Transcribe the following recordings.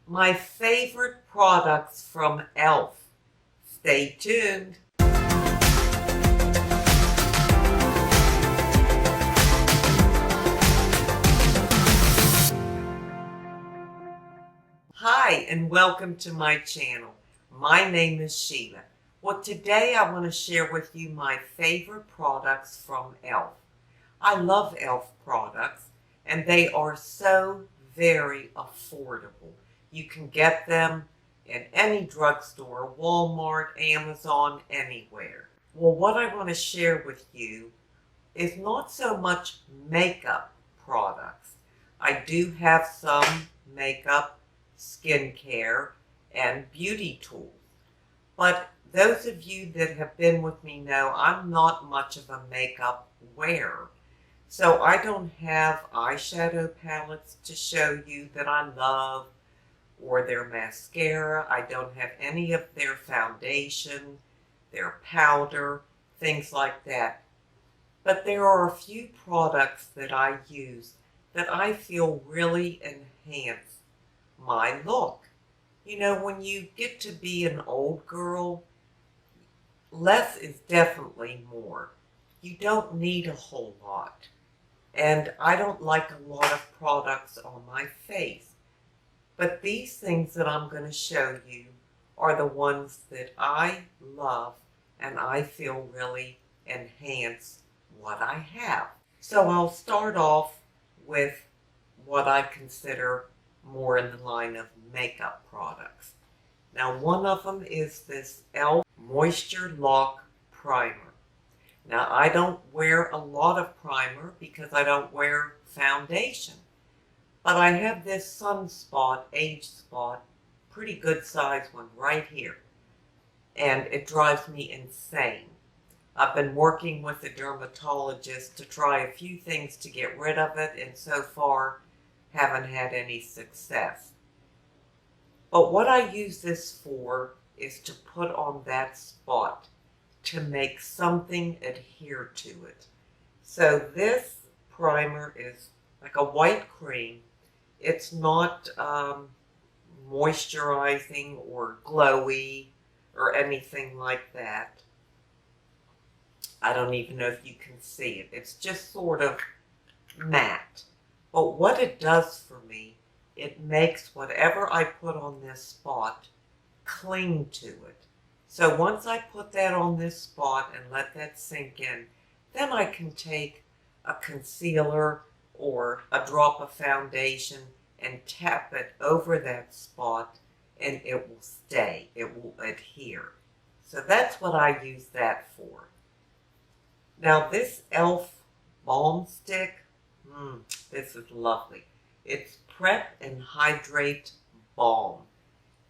my favorite products from e.l.f. Stay tuned. Hi, and welcome to my channel. My name is Sheila. Well, today I want to share with you my favorite products from e.l.f. I love e.l.f. products, and they are so very affordable. You can get them in any drugstore, Walmart, Amazon, anywhere. Well, what I want to share with you is not so much makeup products. I do have some makeup, skincare, and beauty tools. But those of you that have been with me know I'm not much of a makeup wearer. So I don't have eyeshadow palettes to show you that I love, or their mascara. I don't have any of their foundation, their powder, things like that. But there are a few products that I use that I feel really enhance my look. You know, when you get to be an old girl, less is definitely more. You don't need a whole lot. And I don't like a lot of products on my face. But these things that I'm going to show you are the ones that I love and I feel really enhance what I have. So I'll start off with what I consider more in the line of makeup products. Now, one of them is this e.l.f. Moisture Lock Primer. Now, I don't wear a lot of primer because I don't wear foundation. But I have this sunspot, age spot, pretty good size one right here. And it drives me insane. I've been working with a dermatologist to try a few things to get rid of it, and so far haven't had any success. But what I use this for is to put on that spot to make something adhere to it. So this primer is like a white cream. It's not moisturizing or glowy or anything like that. I don't even know if you can see it. It's just sort of matte. But what it does for me, it makes whatever I put on this spot cling to it. So once I put that on this spot and let that sink in, then I can take a concealer or a drop of foundation and tap it over that spot and it will stay, it will adhere. So that's what I use that for. Now this e.l.f. Balm Stick, this is lovely. It's Prep and Hydrate Balm.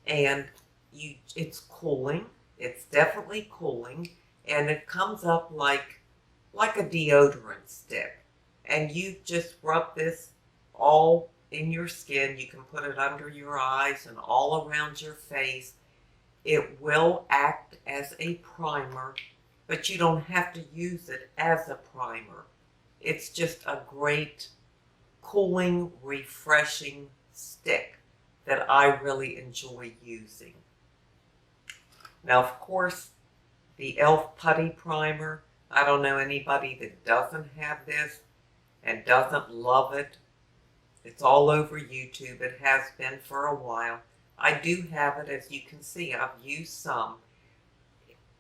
And it's cooling, it's definitely cooling, and it comes up like a deodorant stick. And you just rub this all in your skin. You can put it under your eyes and all around your face. It will act as a primer, but you don't have to use it as a primer. It's just a great cooling, refreshing stick that I really enjoy using. Now, of course, the e.l.f. Putty Primer, I don't know anybody that doesn't have this and doesn't love it. It's all over YouTube. It has been for a while. I do have it, as you can see. I've used some.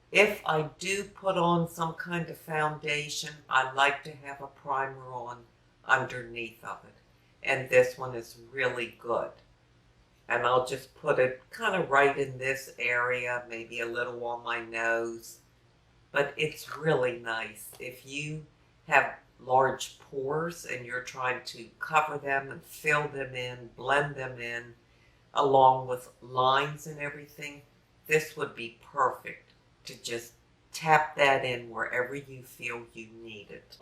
If I do put on some kind of foundation, I like to have a primer on underneath of it. And this one is really good. And I'll just put it kind of right in this area, maybe a little on my nose. But it's really nice. If you have large pores and you're trying to cover them and fill them in, blend them in, along with lines and everything, this would be perfect to just tap that in wherever you feel you need it.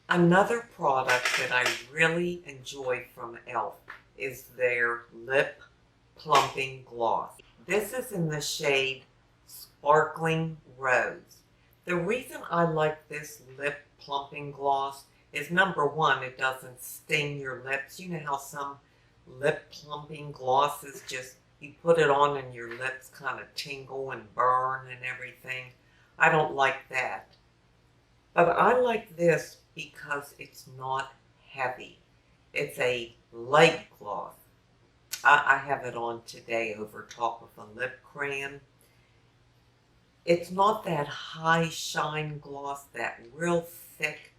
Another product that I really enjoy from e.l.f. is their Lip Plumping Gloss. This is in the shade Sparkling Rose. The reason I like this lip plumping gloss is, number one, it doesn't sting your lips. You know how some lip plumping glosses just you put it on and your lips kind of tingle and burn and everything. I don't like that. But I like this because it's not heavy. It's a light gloss. I have it on today over top of a lip crayon. It's not that high shine gloss, that real thick,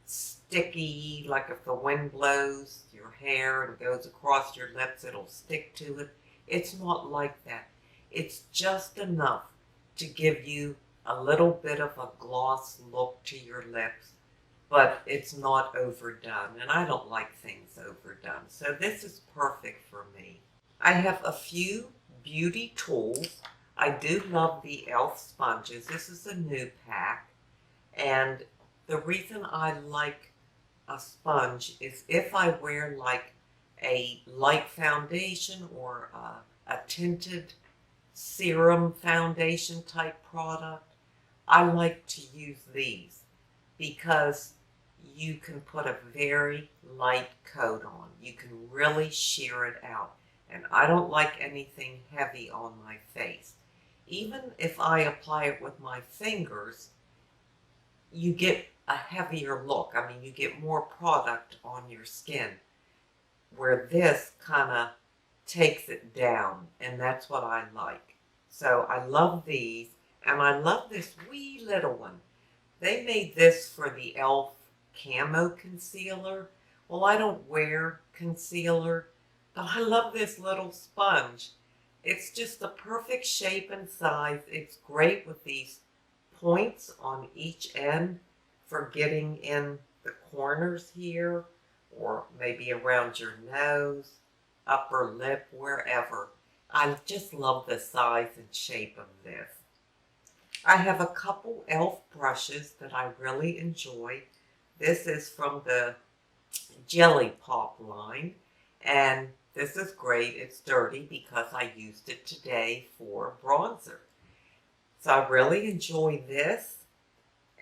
sticky, like if the wind blows your hair and goes across your lips, it'll stick to it. It's not like that. It's just enough to give you a little bit of a gloss look to your lips, but it's not overdone, and I don't like things overdone. So this is perfect for me. I have a few beauty tools. I do love the e.l.f. sponges. This is a new pack, and the reason I like a sponge is if I wear like a light foundation or a tinted serum foundation type product, I like to use these because you can put a very light coat on. You can really sheer it out. And I don't like anything heavy on my face. Even if I apply it with my fingers, you get a heavier look. I mean, you get more product on your skin, where this kind of takes it down, and that's what I like. So I love these, and I love this wee little one. They made this for the e.l.f. Camo Concealer. Well, I don't wear concealer, but I love this little sponge. It's just the perfect shape and size. It's great with these points on each end for getting in the corners here, or maybe around your nose, upper lip, wherever. I just love the size and shape of this. I have a couple e.l.f. brushes that I really enjoy. This is from the Jelly Pop line, and this is great. It's dirty because I used it today for bronzer. So I really enjoy this.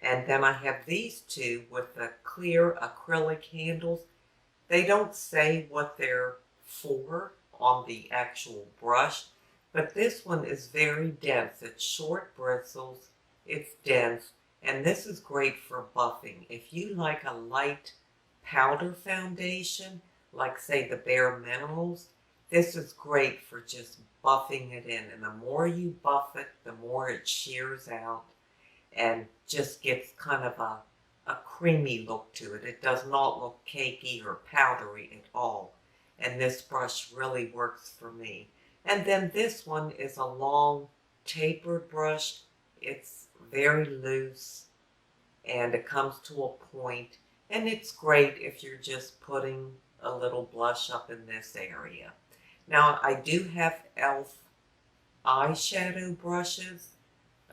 And then I have these two with the clear acrylic handles. They don't say what they're for on the actual brush, but this one is very dense. It's short bristles, it's dense, and this is great for buffing. If you like a light powder foundation, like say the Bare Minerals, this is great for just buffing it in. And the more you buff it, the more it shears out and just gets kind of a creamy look to it. It does not look cakey or powdery at all. And this brush really works for me. And then this one is a long tapered brush. It's very loose and it comes to a point, and it's great if you're just putting a little blush up in this area. Now I do have e.l.f. eyeshadow brushes.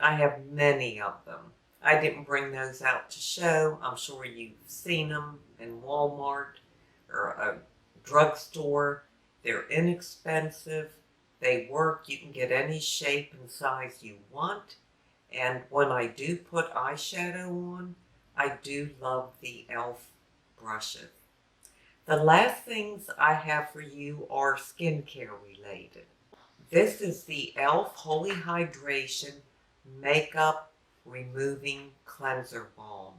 I have many of them. I didn't bring those out to show. I'm sure you've seen them in Walmart or a drugstore. They're inexpensive. They work. You can get any shape and size you want. And when I do put eyeshadow on, I do love the e.l.f. brushes. The last things I have for you are skincare related. This is the e.l.f. Holy Hydration Makeup Removing Cleanser Balm.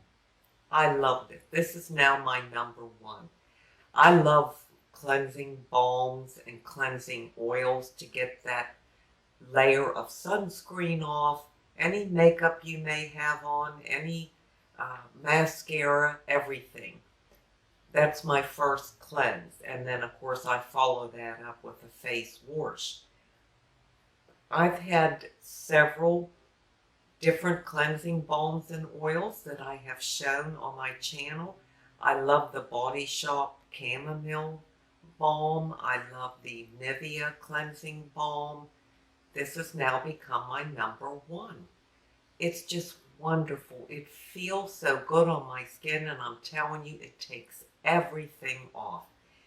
I love this. This is now my number one. I love cleansing balms and cleansing oils to get that layer of sunscreen off, any makeup you may have on, any mascara, everything. That's my first cleanse. And then, of course, I follow that up with a face wash. I've had several different cleansing balms and oils that I have shown on my channel. I love the Body Shop Chamomile Balm. I love the Nivea Cleansing Balm. This has now become my number one. It's just wonderful. It feels so good on my skin, and I'm telling you, it takes everything off.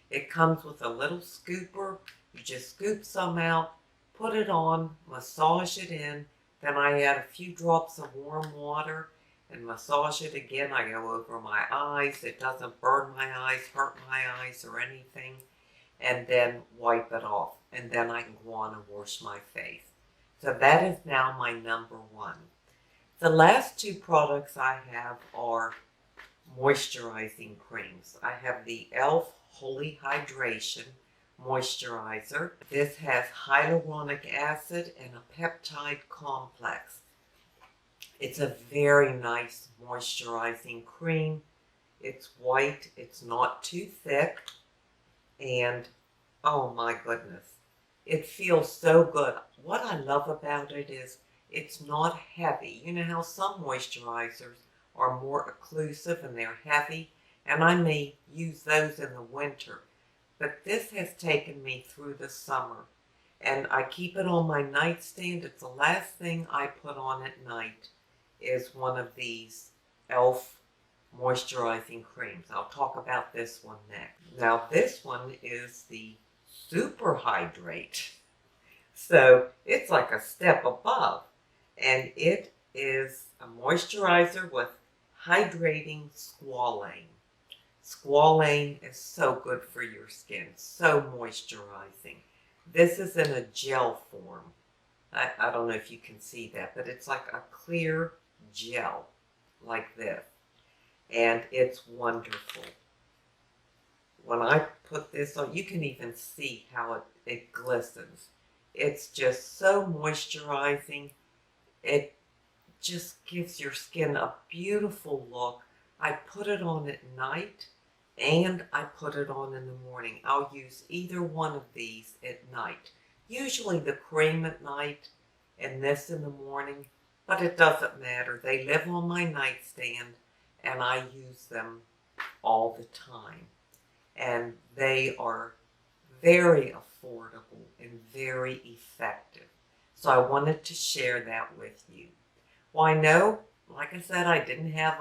It comes with a little scooper. You just scoop some out, put it on, massage it in. Then I add a few drops of warm water and massage it again. I go over my eyes. It doesn't burn my eyes, hurt my eyes, or anything. And then wipe it off. and then I can go on and wash my face. So that is now my number one. The last two products I have are moisturizing creams. I have the e.l.f. Holy Hydration Moisturizer. This has hyaluronic acid and a peptide complex. It's a very nice moisturizing cream. It's white, it's not too thick, and oh my goodness, it feels so good. What I love about it is it's not heavy. You know how some moisturizers are more occlusive and they're heavy, and I may use those in the winter. But this has taken me through the summer, and I keep it on my nightstand. It's the last thing I put on at night is one of these e.l.f. moisturizing creams. I'll talk about this one next. Now this one is the Super Hydrate. So it's like a step above, and it is a moisturizer with hydrating squalane. Squalane is so good for your skin, so moisturizing. This is in a gel form. I don't know if you can see that, but it's like a clear gel like this, and it's wonderful. When I put this on, you can even see how it glistens. It's just so moisturizing. It just gives your skin a beautiful look. I put it on at night and I put it on in the morning. I'll use either one of these at night. Usually the cream at night and this in the morning, but it doesn't matter. They live on my nightstand and I use them all the time. And they are very affordable and very effective. So I wanted to share that with you. Well, I know, like I said, I didn't have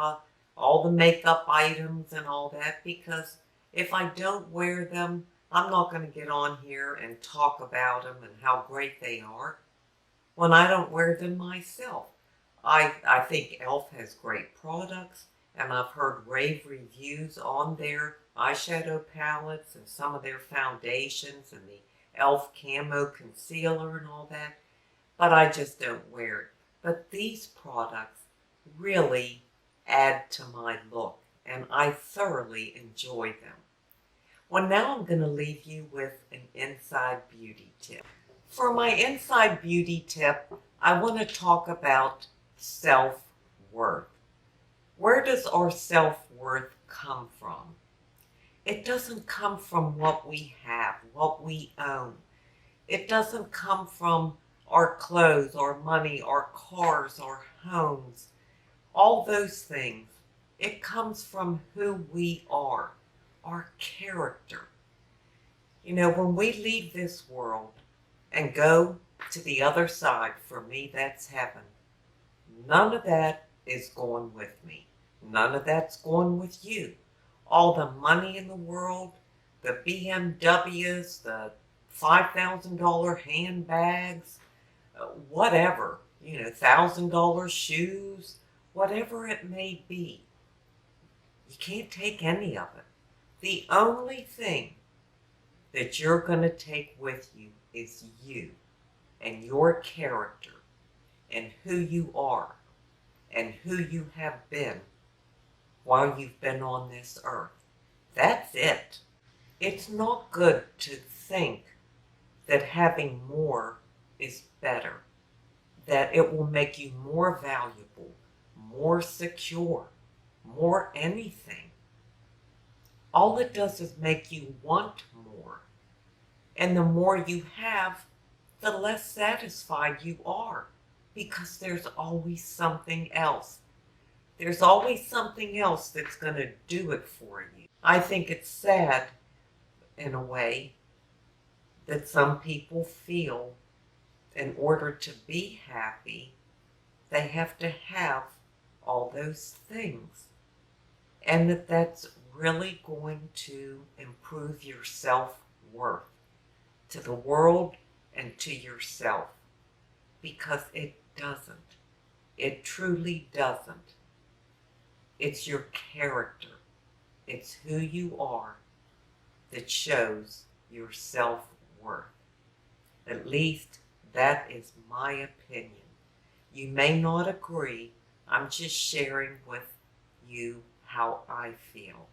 all the makeup items and all that, because if I don't wear them, I'm not going to get on here and talk about them and how great they are when I don't wear them myself. I think e.l.f. has great products, and I've heard rave reviews on their eyeshadow palettes and some of their foundations and the e.l.f. Camo Concealer and all that, but I just don't wear it. But these products really add to my look, and I thoroughly enjoy them. Well, now I'm going to leave you with an inside beauty tip. For my inside beauty tip, I want to talk about self-worth. Where does our self-worth come from? It doesn't come from what we have, what we own. It doesn't come from our clothes, our money, our cars, our homes, all those things. It comes from who we are, our character. You know, when we leave this world and go to the other side, for me that's heaven. None of that is going with me. None of that's going with you. All the money in the world, the BMWs, the $5,000 handbags, whatever, you know, $1,000 shoes, whatever it may be. You can't take any of it. The only thing that you're going to take with you is you and your character and who you are and who you have been while you've been on this earth. That's it. It's not good to think that having more is better, that it will make you more valuable, more secure, more anything. All it does is make you want more. And the more you have, the less satisfied you are, because there's always something else. There's always something else that's going to do it for you. I think it's sad, in a way, that some people feel in order to be happy, they have to have all those things. And that's really going to improve your self-worth to the world and to yourself. Because it doesn't. It truly doesn't. It's your character. It's who you are that shows your self-worth. At least that is my opinion. You may not agree. I'm just sharing with you how I feel.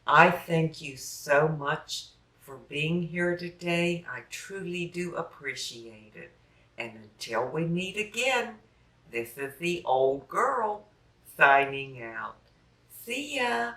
I thank you so much for being here today. I truly do appreciate it. And until we meet again, this is the old girl signing out. See ya.